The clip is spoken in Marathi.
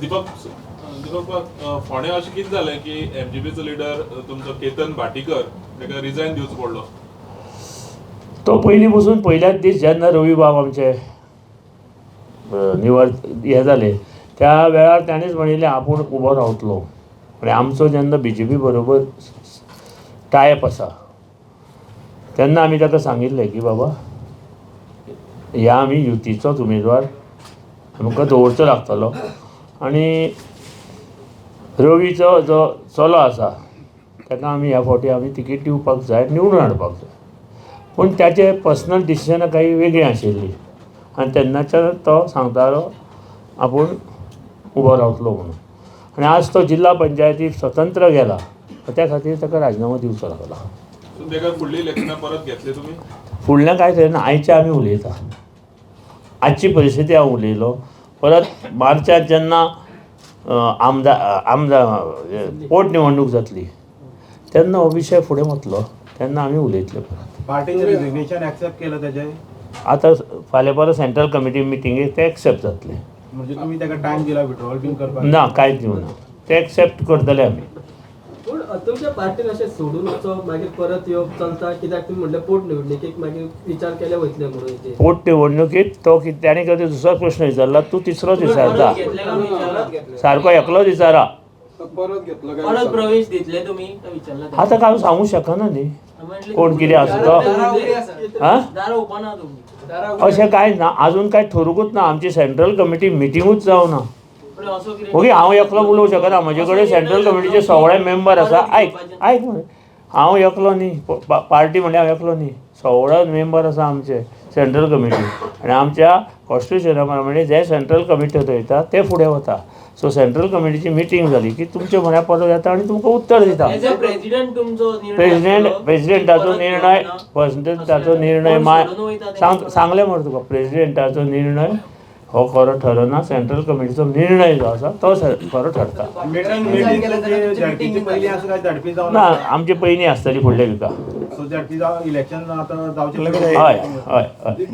दीपक फोंडे अशें कितें जालें की एमजीपीचो लिडर तुमचो केतन भाटीकर ताका रिजायन दिवचो पडलो? तो पयलीं पासून पयल्याच दीस जेन्ना रवी बाब आमचे निवड हे जाले त्या वेळार ताणेंच म्हणिल्लें आपूण उबो रावतलो. आनी आमचो जेन्ना BJP बरोबर टायप आसा तेन्ना आमी ताका सांगिल्लें की बाबा ह्या आमी युतीचोच उमेदवार आमकां दवरचो लागतलो आनी रवीचो जो चलो आसा ताका आमी ह्या फावटी आमी तिकीट दिवपाक जाय, निवडून हाडपाक जाय. पूण त्याचे पर्सनल डिसिजनां काही वेगळीं आशिल्लीं आनी तेन्नाच्यान तो सांगतालो आपूण उबो रावतलो म्हणून. आनी आज तो जिल्ला पंचायतीक स्वतंत्र गेला त्या खातीर ताका राजिनामो दिवचो लागला. सो ताका फुडलीं इलेक्शनां परत घेतले तुमी? फुडलें कांय जायना, आयचें आमी उलयता. आजची परिस्थिती हांव उलयलो. परत मार्चांत जेन्ना आमदार पोटनिवडणूक जातली तेन्ना हो विशय फुडें वतलो तेन्ना आमी उलयतले परत. पार्टीने रिझिग्नेशन एक्सेप्ट केलं त्याचे? आतां फाल्यां परत सेंट्रल कमिटी मिटिंगेक ते एक्सेप्ट जातले. म्हणजे तुम्ही त्याला टाइम दिला विड्रॉल बीन करपाक? ना, कांयच दिवना. ते एक्सेप्ट करतले आमी. पूण तुमच्या पार्टीन अशें सोडून वचप मागीर परत येवप चलता, कित्याक तुमी म्हणलें पोटनिवडणुकीक मागीर विचार केले वयतले म्हणून. पोटनिवडणुकीत तो ताणें कधी दुसरो प्रश्न विचारला, तूं तिसरोच विचारता. सारको एकलोच विचारा. परत प्रवेश दितले तुमी विचारला? आतां हांव सांगूंक शकना न्ही कोण कितें आसा तो. हां, दारा ओपन आहा तुमी? अशें कांयच ना, आजून कांय ठरवूंकच ना. आमची सेंट्रल कमिटी मिटिंगूच जावना. पण असो कितें ओके, हांव एकलो उलोवंक शकना. म्हजे कडेन सेंट्रल कमिटीचे सगळे मेंबर आसा. आयक हांव एकलो न्ही, पार्टी म्हणजे हांव एकलो न्ही. सगळे मेंबर आसा आमचे सेंट्रल कमिटी आनी आमच्या कॉन्स्टिट्युशना प्रमाणे जे सेंट्रल कमिटी थरयता ते फुडें वता. सो सेंट्रल कमिटीची मिटींग जाली की तुमचे म्हऱ्या परत येता आनी तुमकां उत्तर दिता. प्रेसिडेंटाचो निर्णय सांगलें मरे तुका. प्रेसिडेंटाचो निर्णय हो खरो ठरना. सेंट्रल कमिटीचो निर्णय जो आसा तो खरो ठरता. ना, आमची पयलीं आसतली फुडल्या विका. इलेक्शन आता जावचे हय हय हय.